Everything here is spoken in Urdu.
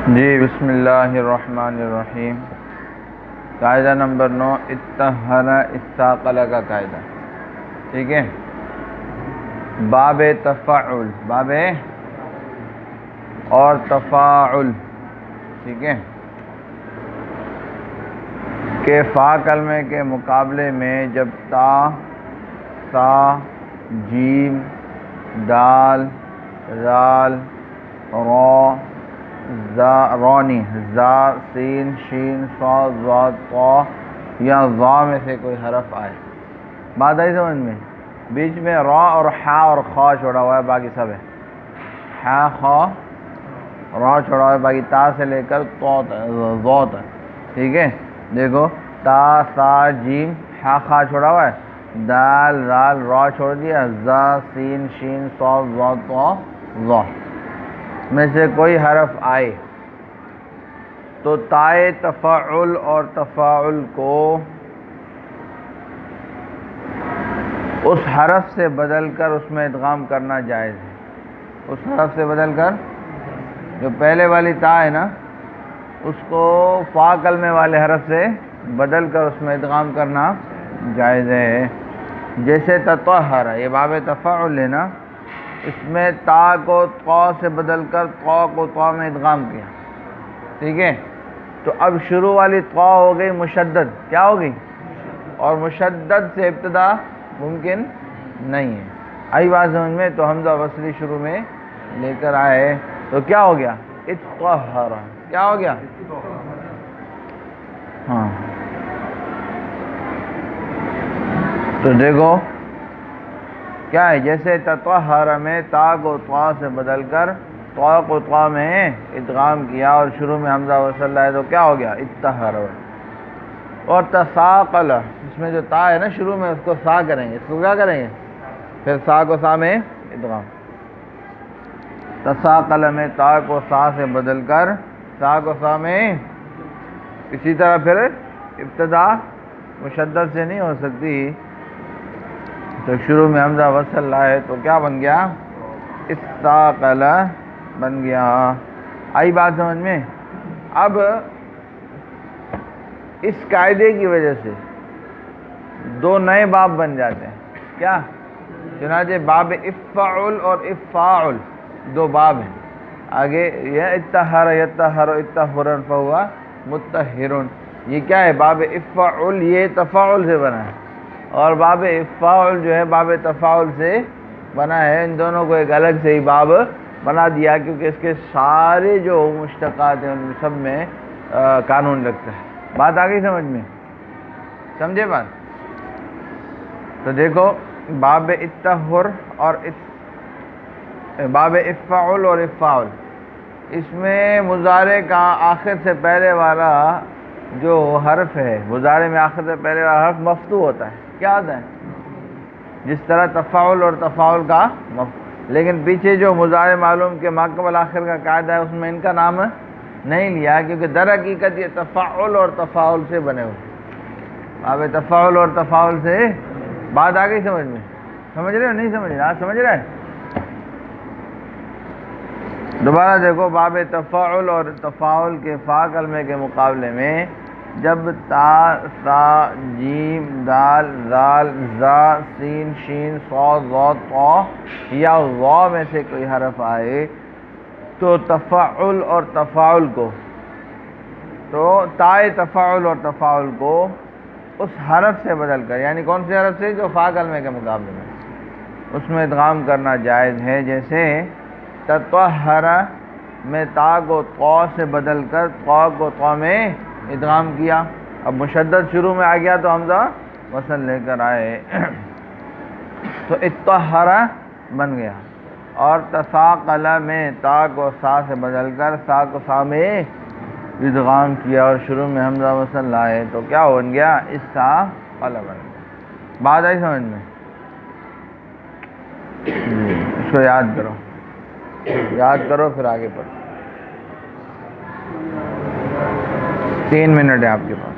جی بسم اللہ الرحمن الرحیم۔ قاعدہ نمبر 9 اتحر استاقل کا قاعدہ، ٹھیک ہے۔ باب تفاعل، باب اور تفاعل، ٹھیک ہے، کہ فا کلمے کے مقابلے میں جب تا، سا، جیم، دال، زال، را، رونی، زا، سین، شین، صاد، ضاد، طا یا ظا میں سے کوئی حرف آئے، بات آئی سمجھ میں؟ بیچ میں را اور حا اور خا چھوڑا ہوا ہے، باقی سب ہے حا، خا، را چھوڑا ہوا ہے، باقی تا سے لے کر ضا تک، ٹھیک ہے۔ دیکھو تا، سا، جیم، حا، خا چھوڑا ہوا ہے، دال، زال، را چھوڑ دیا، زا، سین، شین، صاد، ضاد، طا، ظا میں سے کوئی حرف آئے تو تائے تفاعل اور تفاعل کو اس حرف سے بدل کر اس میں ادغام کرنا جائز ہے۔ اس حرف سے بدل کر، جو پہلے والی تا ہے نا، اس کو فا کلمے والے حرف سے بدل کر اس میں ادغام کرنا جائز ہے۔ جیسے تطہر، یہ باب تفاعل ہے نا، اس میں تا کو طا سے بدل کر طا کو طا میں ادغام کیا، ٹھیک ہے۔ تو اب شروع والی طا ہو گئی مشدد، کیا ہوگی؟ اور مشدد سے ابتدا ممکن نہیں ہے، آئی بات سمجھ میں؟ تو حمزہ وصلی شروع میں لے کر آئے تو کیا ہو گیا؟ اتطہر، کیا ہو گیا؟ ہاں، تو دیکھو کیا ہے، جیسے تطہر میں تا کو طا سے بدل کر طا کو طا میں ادغام کیا اور شروع میں حمزہ وصل ہے تو کیا ہو گیا؟ اتطہر۔ اور تثاقل، اس میں جو تا ہے نا شروع میں، اس کو سا کریں گے، اس کو کیا کریں گے؟ پھر سا کو سا میں ادغام۔ تثاقل میں تا کو سا سے بدل کر سا کو سا میں، اسی طرح پھر ابتدا مشدد سے نہیں ہو سکتی، تو شروع میں حمزہ وصل لائے تو کیا بن گیا؟ استاقل بن گیا، آئی بات سمجھ میں؟ اب اس قاعدے کی وجہ سے دو نئے باب بن جاتے ہیں، کیا؟ چنانچہ باب افعل اور افاعل دو باب ہیں آگے، یہ اتحر یتحر اتحرن فہو متحرن، یہ کیا ہے؟ باب افعل، یہ تفاعل سے بنا ہے، اور باب افاعل جو ہے باب تفاعل سے بنا ہے۔ ان دونوں کو ایک الگ سے ہی باب بنا دیا کیونکہ اس کے سارے جو مشتقات ہیں ان سب میں قانون لگتا ہے۔ بات آ گئی سمجھ میں؟ سمجھے بات؟ تو دیکھو باب اتحر اور باب افعل اور افاعل، اس میں مضارع کا آخر سے پہلے والا جو حرف ہے، مضارع میں آخر سے پہلے والا حرف مفتوح ہوتا ہے، کیا ہوتا ہے؟ جس طرح تفاعل اور تفاعل کا لیکن پیچھے جو مضارع معلوم کے ما قبل آخر کا قاعدہ ہے اس میں ان کا نام نہیں لیا کیونکہ در حقیقت یہ تفاعل اور تفاعل سے بنے ہوئے، باب تفاعل اور تفاعل سے۔ بات آ گئی سمجھ میں؟ سمجھ رہے ہو نہیں سمجھ رہے؟ آج سمجھ رہے ہیں؟ دوبارہ دیکھو، باب تفاعل اور تفاعل کے فا کلمے کے مقابلے میں جب تا، سا، جیم، دال، زال، زا، سین، شین، صاد، ضاد، طا یا ظا میں سے کوئی حرف آئے تو تفاعل اور تفاعل کو، تو تائے تفاعل اور تفاعل کو اس حرف سے بدل کر، یعنی کون سے حرف سے؟ جو فا کلمے کے مقابلے میں، اس میں ادغام کرنا جائز ہے۔ جیسے تطہر میں تا کو طا سے بدل کر طا کو طا میں ادغام کیا، اب مشدد شروع میں آ گیا تو حمزہ وصل لے کر آئے تو اتطہر بن گیا۔ اور تثاقل میں تا کو سا سے بدل کر سا کو سا میں ادغام کیا اور شروع میں حمزہ وصل لائے تو کیا بن گیا؟ استاقل بن گیا۔ بات آئی سمجھ میں؟ اس کو یاد کرو، یاد کرو پھر آگے پڑھو۔ 3 منٹ ہے آپ کے پاس۔